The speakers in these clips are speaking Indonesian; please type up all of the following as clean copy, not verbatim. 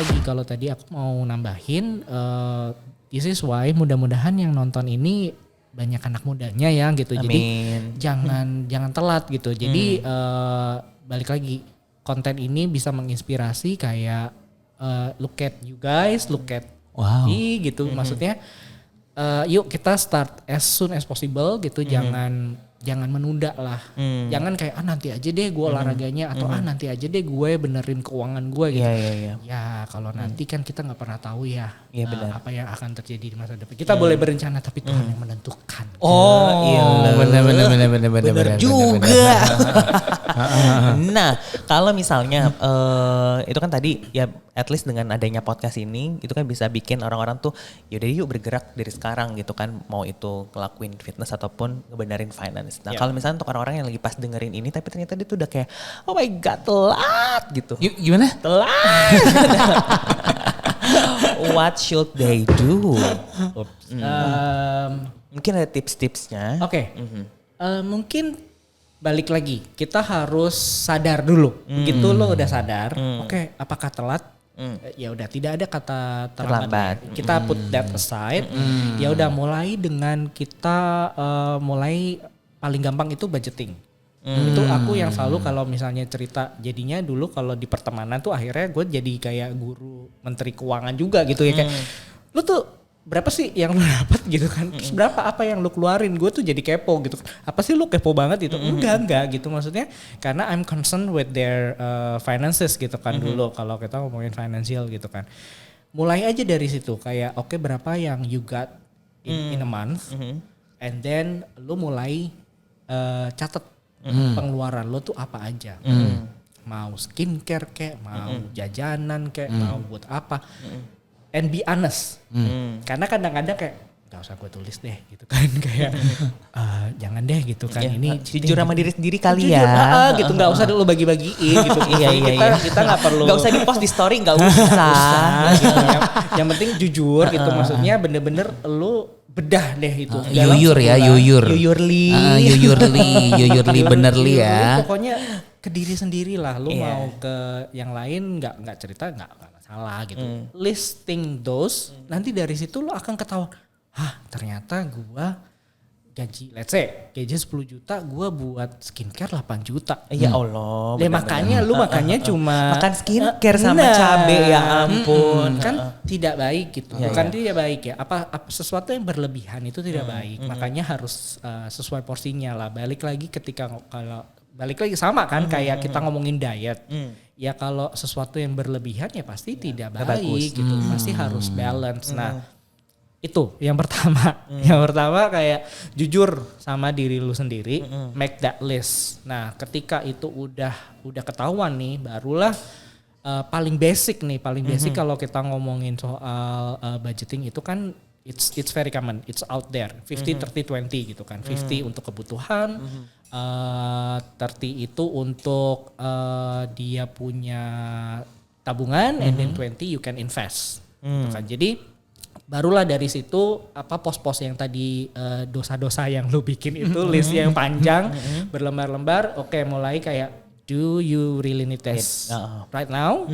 lagi kalau tadi aku mau nambahin, this is why mudah-mudahan yang nonton ini banyak anak mudanya ya gitu. Amin. Jadi jangan telat gitu. Jadi balik lagi, konten ini bisa menginspirasi kayak look at you guys, look at me gitu. Maksudnya yuk kita start as soon as possible gitu. Jangan menunda lah. Jangan kayak nanti aja deh gue olahraganya atau nanti aja deh gue benerin keuangan gue gitu. Ya kalau nanti kan kita nggak pernah tahu ya apa yang akan terjadi di masa depan. Kita boleh berencana tapi Tuhan yang menentukan. Bener juga. Nah kalau misalnya itu kan tadi ya at least dengan adanya podcast ini itu kan bisa bikin orang-orang tuh yaudah yuk bergerak dari sekarang gitu kan, mau itu ngelakuin fitness ataupun ngebenerin finance. Nah kalau misalnya untuk orang-orang yang lagi pas dengerin ini tapi ternyata dia tuh udah kayak oh my god telat gitu. Gimana? Telat. What should they do? Mungkin ada tips-tipsnya. Oke. Mungkin balik lagi, kita harus sadar dulu. Begitu lo udah sadar, oke, apakah telat? Ya udah tidak ada kata terlambat. Kita put that aside. Ya udah mulai dengan kita mulai paling gampang itu budgeting. Itu aku yang selalu kalau misalnya cerita, jadinya dulu kalau di pertemanan tuh akhirnya gue jadi kayak guru menteri keuangan juga gitu ya, kayak lu tuh berapa sih yang lu dapat gitu kan, terus berapa apa yang lu keluarin, gue tuh jadi kepo gitu, apa sih lu kepo banget gitu, enggak gitu, maksudnya karena I'm concerned with their finances gitu kan. Dulu kalau kita ngomongin financial gitu kan, mulai aja dari situ kayak oke, berapa yang you got in a month, and then lu mulai catat pengeluaran lo tuh apa aja. Mau skincare kek, mau jajanan kek, mau buat apa. And be honest. Karena kadang-kadang kayak gak usah gue tulis deh gitu kan. Kayak jangan deh gitu kan. Ini jujur sama diri sendiri kali jujur, ya. gitu, gak usah dulu bagi-bagiin gitu. Kita gak perlu. Gak usah di post di story, gak usah. Gitu. Yang penting jujur gitu. Maksudnya bener-bener lu bedah deh itu. Yuyur ya, yuyur. Yuyurli. Yuyurli benerli ya. Lu pokoknya ke diri sendiri lah. Lu mau ke yang lain nggak cerita nggak masalah gitu. Listing those, nanti dari situ lu akan ketahuan. Ternyata gua gaji, let's say gaji 10 juta, gua buat skincare 8 juta. Ya Allah. Makanya lu makannya cuma makan skincare sama cabe, ya ampun. Kan tidak baik gitu. Bukan tidak baik ya. Apa sesuatu yang berlebihan itu tidak baik. Makanya harus sesuai porsinya lah. Balik lagi sama kan kayak kita ngomongin diet. Ya kalau sesuatu yang berlebihan ya pasti tidak baik gitu. Pasti harus balance. Nah, itu yang pertama. Yang pertama kayak jujur sama diri lu sendiri, make that list. Nah, ketika itu udah ketahuan nih, barulah paling basic kalau kita ngomongin soal budgeting itu kan it's very common, it's out there. 50-30-20 gitu kan. 50 untuk kebutuhan, 30 itu untuk dia punya tabungan, and then 20 you can invest. Gitu kan. Jadi barulah dari situ pos-pos yang tadi dosa-dosa yang lu bikin itu list yang panjang berlembar-lembar. Oke, mulai kayak do you really need this right now?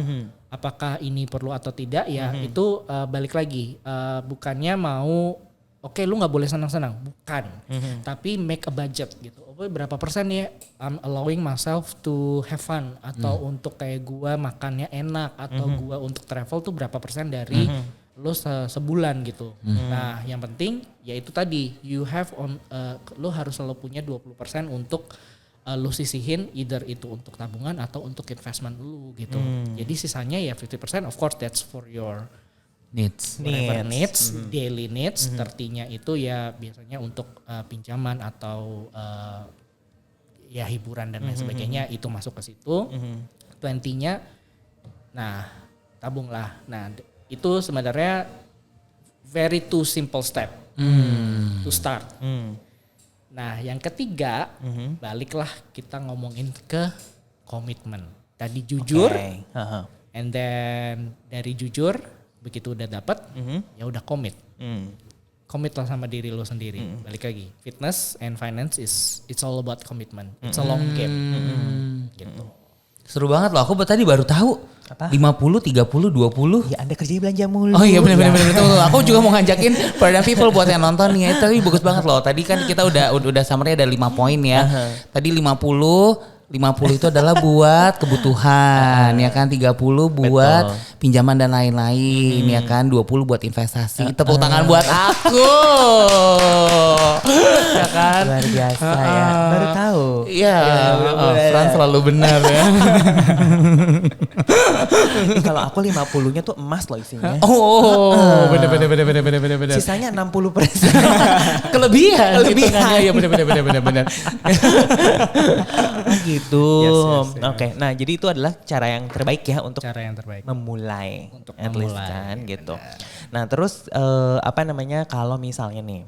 Apakah ini perlu atau tidak ya? Itu balik lagi, bukannya mau lu nggak boleh senang-senang, bukan. Tapi make a budget gitu. Berapa persen ya I'm allowing myself to have fun, atau untuk kayak gua makannya enak, atau gua untuk travel tuh berapa persen dari lo sebulan gitu. Nah, yang penting ya itu tadi, you have lo harus selalu punya 20% untuk lo sisihin, either itu untuk tabungan atau untuk investment lo gitu. Jadi sisanya ya 50%, of course that's for your needs, daily needs. 30-nya itu ya biasanya untuk pinjaman atau ya hiburan dan lain sebagainya, itu masuk ke situ. 20-nya nah tabunglah. Nah, itu sebenarnya very two simple step to start. Nah, yang ketiga, baliklah kita ngomongin ke komitmen. Tadi jujur, and then dari jujur begitu udah dapat, ya udah komit. Komit lah sama diri lo sendiri. Balik lagi, fitness and finance it's all about commitment. It's a long game. Gitu. Seru banget loh. Aku tadi baru tahu. Apa? 50, 30, 20. Ya Anda kerjanya belanja mulu. Oh iya benar. Aku juga mau ngajakin para people buat yang nonton nih. Tapi bagus banget loh. Tadi kan kita udah summary ada 5 poin ya. Tadi 50 itu adalah buat kebutuhan ya kan, 30 buat pinjaman dan lain-lain ya kan, 20 buat investasi. Tepuk tangan buat aku. Ya kan? Luar biasa ya. Baru tahu. Iya, Fran selalu benar ya. Kalau aku 50-nya tuh emas loh isinya. Oh, benar. Sisanya 60%. Kelebihan. Kelebihan. Iya benar. Gitu. Yes. Oke. Nah, jadi itu adalah cara yang terbaik ya untuk Cara yang terbaik. memulai. Untuk at least memulai, kan gitu. Nah, terus kalau misalnya nih,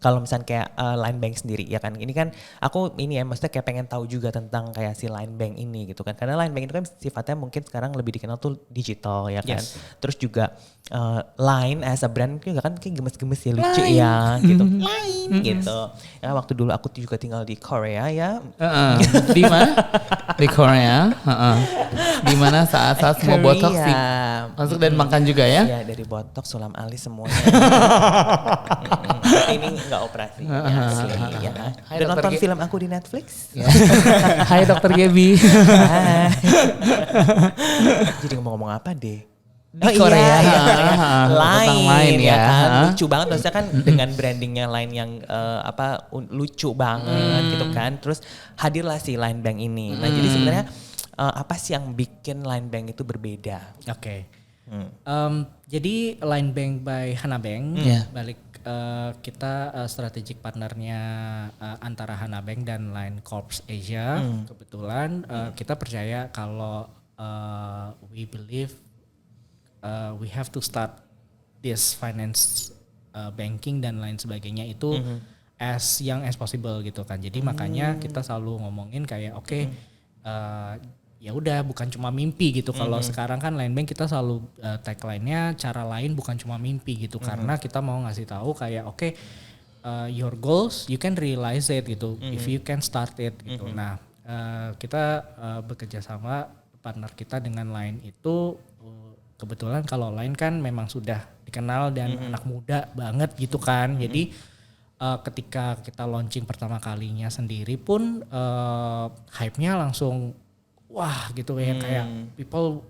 kalau misalnya kayak Line Bank sendiri ya kan, ini kan aku ini ya maksudnya kayak pengen tahu juga tentang kayak si Line Bank ini gitu kan, karena Line Bank itu kan sifatnya mungkin sekarang lebih dikenal tuh digital ya kan. Yes. Terus juga Line as a brand juga kan kayak gemes-gemes ya, lucu ya gitu. Line gitu. Ya waktu dulu aku juga tinggal di Korea ya. Di mana? Di Korea. Di mana saat-saat semua botox masuk dan makan juga ya? Iya, dari botox, sulam alis semuanya. Tapi ini enggak operasi asli ya. Hai, Dan Dr. nonton G. film aku di Netflix. Hai Dr. Gaby. Hai. Jadi ngomong-ngomong apa deh? Di Korea ya. Line ya kan. ya. Lucu banget maksudnya kan dengan brandingnya Line yang lucu banget gitu kan. Terus hadirlah si Line Bank ini. Nah, jadi sebenarnya apa sih yang bikin Line Bank itu berbeda? Oke. Jadi Line Bank by Hana Bank balik kita strategic partnernya antara Hana Bank dan Line Corps Asia. Kebetulan kita percaya kalau we believe we have to start this finance banking dan lain sebagainya itu as young as possible gitu kan. Jadi makanya kita selalu ngomongin kayak ya udah bukan cuma mimpi gitu. Kalau sekarang kan Line Bank kita selalu tagline-nya cara lain bukan cuma mimpi gitu. Karena kita mau ngasih tahu kayak your goals you can realize it gitu if you can start it gitu. Nah, kita bekerja sama partner kita dengan Line itu kebetulan kalau Line kan memang sudah dikenal dan anak muda banget gitu kan. Jadi ketika kita launching pertama kalinya sendiri pun hype-nya langsung wah gitu ya, kayak people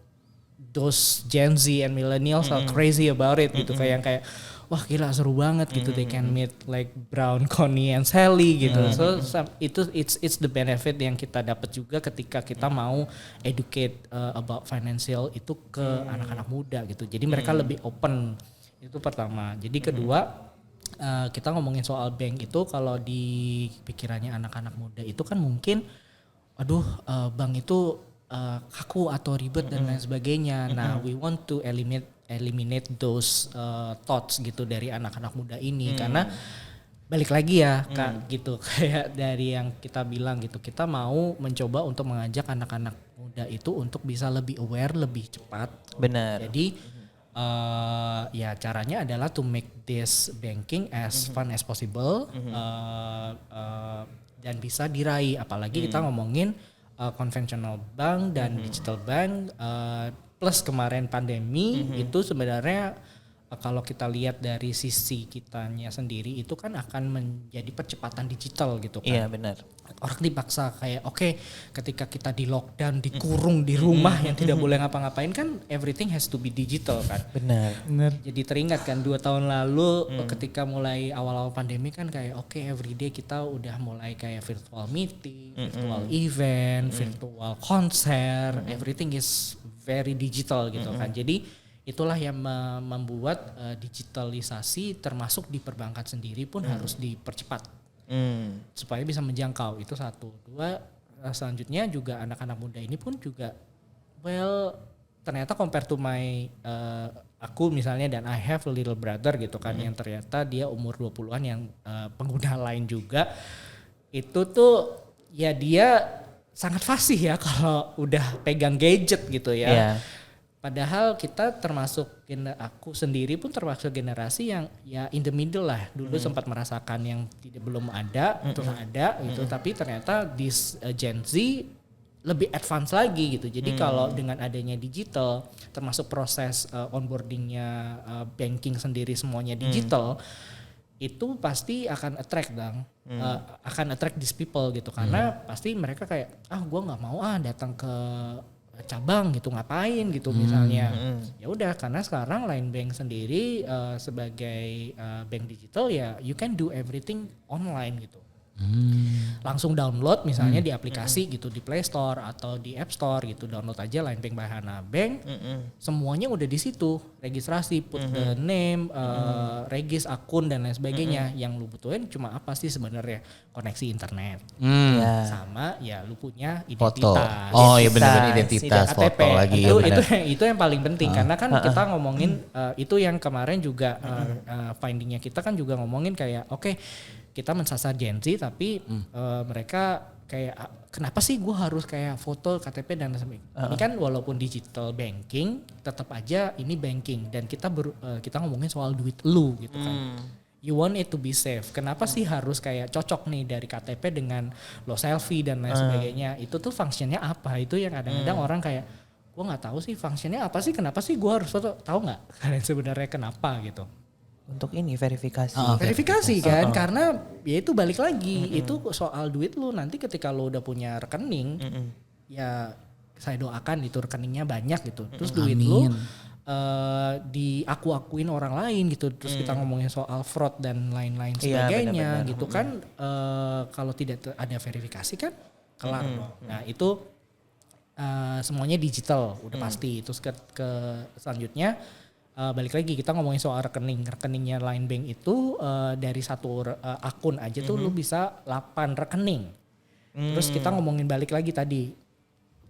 those Gen Z and millennials are crazy about it gitu, kayak wah gila seru banget gitu, they can meet like Brown, Connie and Sally gitu. So it's the benefit yang kita dapat juga ketika kita mau educate about financial itu ke anak-anak muda gitu. Jadi mereka lebih open, itu pertama. Jadi kedua kita ngomongin soal bank itu, kalau di pikirannya anak-anak muda itu kan mungkin aduh bank itu kaku atau ribet dan lain sebagainya. Nah, we want to eliminate those thoughts gitu dari anak-anak muda ini, karena balik lagi ya Kak gitu, kayak dari yang kita bilang gitu, kita mau mencoba untuk mengajak anak-anak muda itu untuk bisa lebih aware lebih cepat. Benar. Jadi ya caranya adalah to make this banking as fun as possible dan bisa diraih, apalagi kita ngomongin konvensional bank dan digital bank plus kemarin pandemi itu sebenarnya kalau kita lihat dari sisi kitanya sendiri itu kan akan menjadi percepatan digital gitu kan. Iya benar. Orang dipaksa kayak ketika kita di lockdown, dikurung di rumah yang tidak boleh ngapa-ngapain kan, everything has to be digital kan. Benar. Jadi teringat kan 2 tahun lalu ketika mulai awal-awal pandemi kan kayak everyday kita udah mulai kayak virtual meeting, virtual event, virtual konser, everything is very digital gitu kan. Jadi itulah yang membuat digitalisasi termasuk di perbankan sendiri pun harus dipercepat. Supaya bisa menjangkau, itu satu. Dua, selanjutnya juga anak-anak muda ini pun juga ternyata compare to my aku misalnya, dan I have a little brother gitu kan, yang ternyata dia umur 20-an yang pengguna lain juga, itu tuh ya dia sangat fasih ya kalau udah pegang gadget gitu ya. Yeah. Padahal kita termasuk, aku sendiri pun termasuk generasi yang ya in the middle lah. Dulu sempat merasakan yang belum ada, terus ada gitu. Tapi ternyata di Gen Z lebih advance lagi gitu. Jadi kalau dengan adanya digital, termasuk proses onboardingnya banking sendiri semuanya digital, itu pasti akan attract akan attract these people gitu. Karena pasti mereka kayak gue nggak mau datang ke cabang gitu, ngapain gitu misalnya. Ya udah, karena sekarang Line Bank sendiri sebagai bank digital ya you can do everything online gitu. Langsung download misalnya di aplikasi gitu, di Play Store atau di App Store gitu, download aja Line Bank by Hana Bank. Semuanya udah di situ, registrasi, put the name, regis akun dan lain sebagainya. Yang lu butuhin cuma apa sih sebenarnya? Koneksi internet. Sama ya lu punya Foto. identitas. Oh iya benar-benar identitas, KTP. foto lagi Itu yang paling penting karena kan kita ngomongin itu yang kemarin juga findingnya kita kan juga ngomongin kayak oke, kita mensasar Gen Z tapi mereka kayak kenapa sih gue harus kayak foto KTP dan sebagainya. Ini kan walaupun digital banking tetap aja ini banking dan kita ngomongin soal duit lu gitu kan. You want it to be safe. Kenapa sih harus kayak cocok nih dari KTP dengan lo selfie dan lain sebagainya. Itu tuh fungsinya apa? Itu yang kadang-kadang orang kayak gue nggak tahu sih fungsinya apa sih, kenapa sih gue harus foto, tahu nggak kalian sebenarnya kenapa gitu. Untuk ini verifikasi. Verifikasi kan, karena ya itu balik lagi, itu soal duit lu nanti ketika lu udah punya rekening, ya saya doakan itu rekeningnya banyak gitu, terus duit lu diaku-akuin orang lain gitu, terus kita ngomongin soal fraud dan lain-lain sebagainya gitu kan, kalau tidak ada verifikasi kan kelar dong. Nah itu semuanya digital udah pasti. Terus ke selanjutnya balik lagi kita ngomongin soal rekeningnya Line Bank itu dari satu akun aja tuh lu bisa 8 rekening. Terus kita ngomongin balik lagi tadi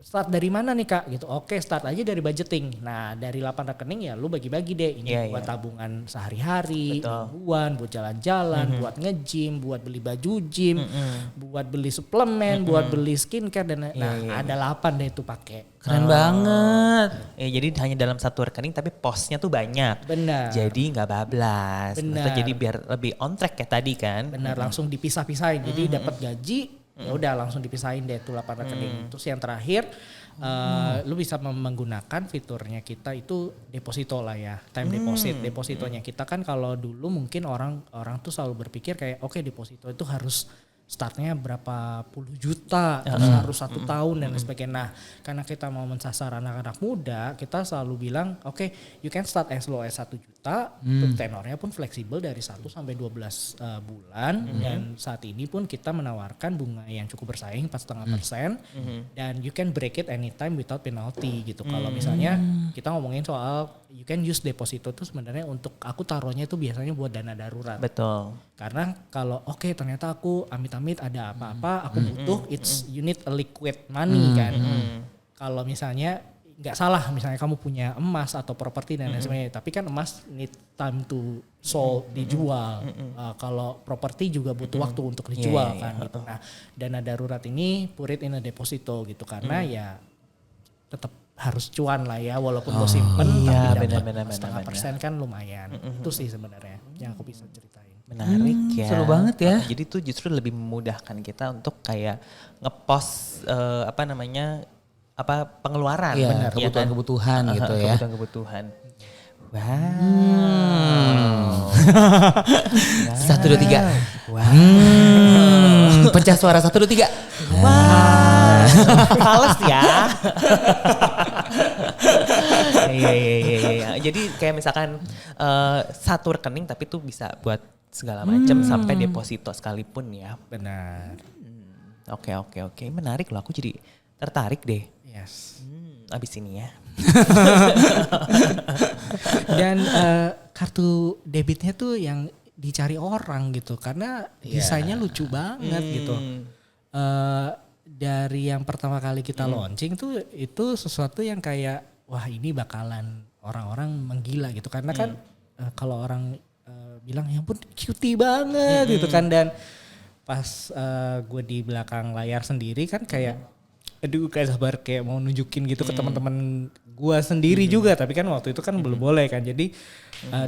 start dari mana nih Kak gitu. Oke, start aja dari budgeting. Nah, dari 8 rekening ya lu bagi-bagi deh. Ini buat tabungan sehari-hari, mingguan, buat jalan-jalan, buat nge-gym, buat beli baju gym, buat beli suplemen, buat beli skincare dan ada 8 deh itu pakai. Keren banget. Jadi hanya dalam satu rekening tapi posnya tuh banyak. Benar. Jadi nggak bablas. Benar. Jadi biar lebih on track kayak tadi kan. Benar, langsung dipisah-pisahin. Jadi dapat gaji ya udah langsung dipisahin deh tuh 8 rekening. Terus yang terakhir lu bisa menggunakan fiturnya kita itu deposito lah ya, time deposit. Depositonya kita kan kalau dulu mungkin orang tuh selalu berpikir kayak oke, deposito itu harus startnya berapa puluh juta, terus harus 1 tahun dan sebagainya. Nah, karena kita mau mensasar anak-anak muda, kita selalu bilang, oke, you can start as low as 1 juta, tenornya pun fleksibel dari 1 sampai 12 bulan, dan saat ini pun kita menawarkan bunga yang cukup bersaing 4,5%, dan you can break it anytime without penalty gitu. Kalau misalnya kita ngomongin soal you can use deposito itu sebenarnya untuk aku taruhnya itu biasanya buat dana darurat. Betul. Karena kalau oke, ternyata aku amit-amit ada apa-apa, aku butuh, you need a liquid money kan. Kalau misalnya nggak salah, misalnya kamu punya emas atau properti dan lain sebagainya, tapi kan emas need time to sold, dijual. Kalau properti juga butuh waktu untuk dijual kan gitu. Nah, dana darurat ini put it in a deposito gitu, karena ya tetap harus cuan lah ya, walaupun lo simpen tapi dapat 0,5% kan lumayan. Itu sih sebenarnya yang aku bisa ceritain. Menarik ya. Seru banget ya. Jadi tuh justru lebih memudahkan kita untuk kayak ngepost pengeluaran. Iya, kebutuhan-kebutuhan gitu ya. Kebutuhan-kebutuhan. Wow. 1, 2, 3. Pecah suara 1, 2, 3. Wah. Fales ya. Iya. Jadi kayak misalkan satu rekening tapi tuh bisa buat segala macam sampai deposito sekalipun ya. Benar. Oke. Menarik loh, aku jadi tertarik deh. Yes. Abis ini ya. Dan kartu debitnya tuh yang dicari orang gitu, karena desainnya lucu banget gitu. Dari yang pertama kali kita launching tuh itu sesuatu yang kayak wah ini bakalan orang-orang menggila gitu, karena kan kalau orang bilang ya ampun cutie banget gitu kan, dan pas gue di belakang layar sendiri kan kayak aduh kayak sabar kayak mau nunjukin gitu ke teman-teman gue sendiri juga, tapi kan waktu itu kan belum boleh kan, jadi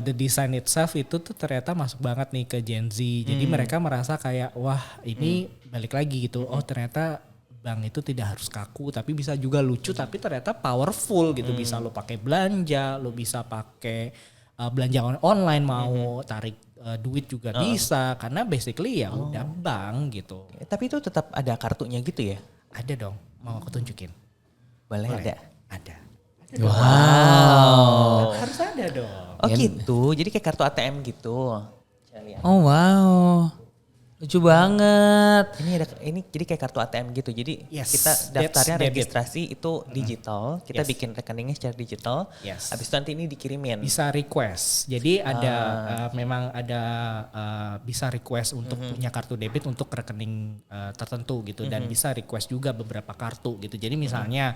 the design itself itu tuh ternyata masuk banget nih ke Gen Z, jadi mereka merasa kayak wah ini balik lagi gitu, oh ternyata bank itu tidak harus kaku tapi bisa juga lucu tapi ternyata powerful gitu. Bisa lo pakai belanja, lo bisa pakai belanja online mau tarik duit juga bisa karena basically ya udah bank gitu. Tapi itu tetap ada kartunya gitu ya? Ada dong, mau aku tunjukin. Boleh. Ada. Wow. Harus ada dong. Oh gitu, jadi kayak kartu ATM gitu. Oh wow. Lucu banget. Ini jadi kayak kartu ATM gitu. Jadi Yes, kita daftarnya that's debit. registrasi itu digital. Kita Yes. bikin rekeningnya secara digital. Yes. Habis itu nanti ini dikirimin. Bisa request. Jadi ada memang ada bisa request untuk punya kartu debit untuk rekening tertentu gitu dan bisa request juga beberapa kartu gitu. Jadi misalnya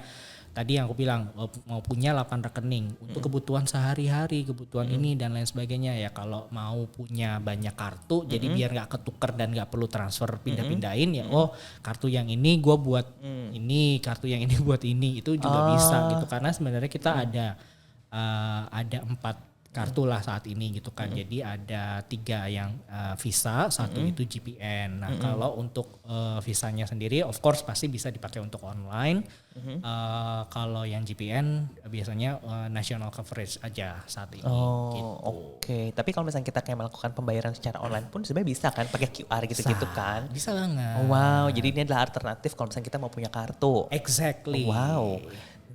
tadi yang aku bilang mau punya 8 rekening untuk kebutuhan sehari-hari, kebutuhan ini dan lain sebagainya ya. Kalau mau punya banyak kartu jadi biar nggak ketuker dan nggak perlu transfer pindah-pindahin ya. Oh, kartu yang ini gue buat ini, kartu yang ini buat ini, itu juga bisa gitu karena sebenarnya kita ada 4 kartu lah saat ini gitu kan. Jadi ada 3 yang Visa, 1 itu GPN. Nah kalau untuk Visanya sendiri of course pasti bisa dipakai untuk online. Kalau yang GPN biasanya national coverage aja saat ini. Gitu. Oke. Tapi kalau misalnya kita kayak melakukan pembayaran secara online pun sebenarnya bisa kan pakai QR gitu-gitu kan. Bisa banget. Wow, jadi ini adalah alternatif kalau misalnya kita mau punya kartu. Exactly. Wow.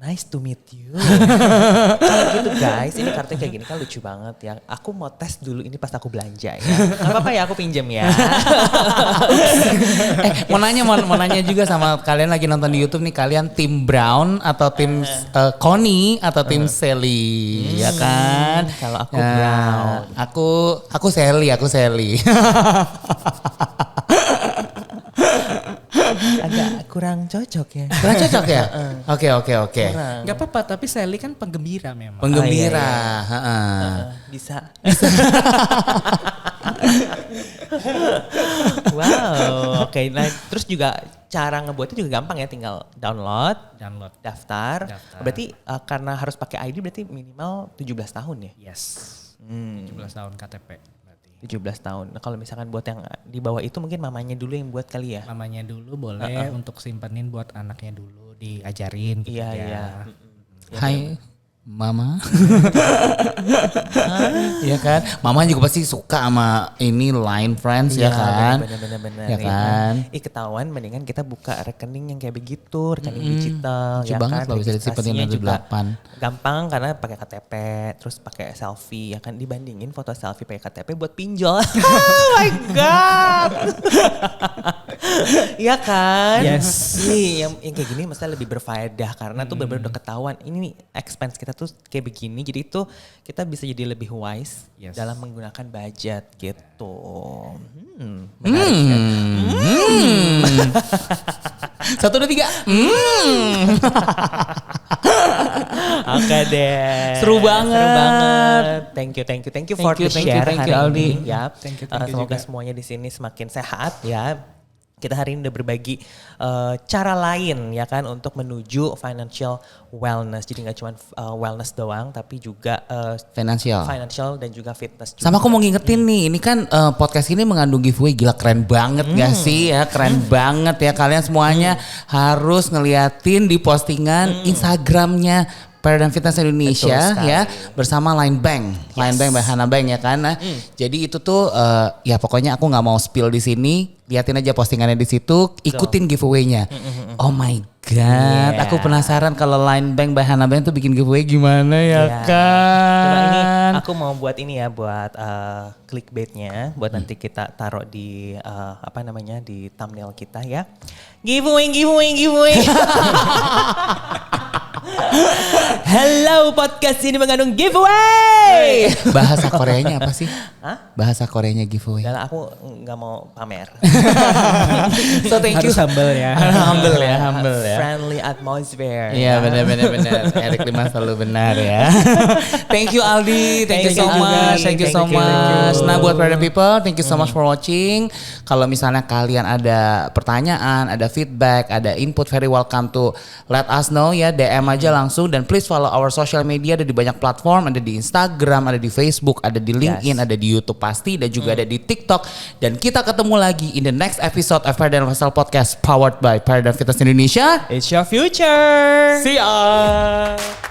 Nice to meet you. Kalau gitu guys, ini kartunya kayak gini kan lucu banget ya. Aku mau tes dulu ini pas aku belanja ya. Gak apa-apa ya aku pinjem ya. Mau nanya juga sama kalian lagi nonton di YouTube nih, kalian tim Brown atau tim Connie atau tim Sally, ya kan? Kalau aku Brown. Aku Sally. Agak kurang cocok ya. Kurang cocok ya? Oke. Gak apa-apa tapi Sally kan penggembira memang. Penggembira. Bisa. Wow, oke. Nah, terus juga cara ngebuatnya juga gampang ya, tinggal download, daftar. Berarti karena harus pakai ID berarti minimal 17 tahun ya? Yes. 17 tahun KTP berarti. 17 tahun. Nah, kalau misalkan buat yang di bawah itu mungkin mamanya dulu yang buat kali ya? Mamanya dulu boleh untuk simpenin buat anaknya dulu diajarin gitu ya. Hai Mama. Iya kan? Mama juga pasti suka sama ini Line Friends ya kan? Bener-bener. Ya kan? Ketahuan mendingan kita buka rekening yang kayak begitu, rekening digital. Lucu banget loh bisa disimpenin ada 8. Gampang karena pakai KTP, terus pakai selfie ya kan, dibandingin foto selfie pakai KTP buat pinjol. Oh my god. Iya kan? Yes. Ini yang kayak gini mestinya lebih berfaedah karena tuh benar-benar udah ketahuan ini nih expense kita tuh kayak begini, jadi itu kita bisa jadi lebih wise dalam menggunakan budget gitu. Menarik ya. 1, 2, 3. Oke deh. Seru banget. Thank you for the share thank hari you, Aldi. ini. Ya. Thank you Semoga juga. semuanya di sini semakin sehat ya. Kita hari ini udah berbagi cara lain ya kan untuk menuju financial wellness. Jadi nggak cuma wellness doang tapi juga financial dan juga fitness juga. Sama aku mau ngingetin nih, ini kan podcast ini mengandung giveaway, gila keren banget gak sih ya, keren banget ya, kalian semuanya harus ngeliatin di postingan Instagramnya Paradigm Fitness Indonesia ya bersama Line Bank by Hana Bank ya kan. Nah, jadi itu tuh ya pokoknya aku nggak mau spill di sini, liatin aja postingannya di situ, ikutin giveaway-nya. Oh my god, aku penasaran kalau Line Bank by Hana Bank tuh bikin giveaway gimana ya kan. Coba ini aku mau buat ini ya, buat clickbait-nya, buat nanti kita taruh di di thumbnail kita ya. Giveaway. Hello, podcast ini mengandung giveaway. Bahasa Koreanya apa sih? Bahasa Koreanya giveaway. Dan aku nggak mau pamer. So thank you. Harus humble ya. humble ya. Friendly atmosphere. Iya benar. Erik Lima selalu benar ya. Thank you Aldi, thank you so much. Thank you so much. Nah buat Paradigm People, thank you so much for watching. Kalau misalnya kalian ada pertanyaan, ada feedback, ada input, very welcome to let us know ya, DM aja langsung, dan please follow our social media, ada di banyak platform, ada di Instagram, Instagram, ada di Facebook, ada di LinkedIn, ada di YouTube pasti, dan juga ada di TikTok. Dan kita ketemu lagi in the next episode of Paradigm Lifestyle Podcast powered by Paradigm Fitness Indonesia. It's your future. See ya.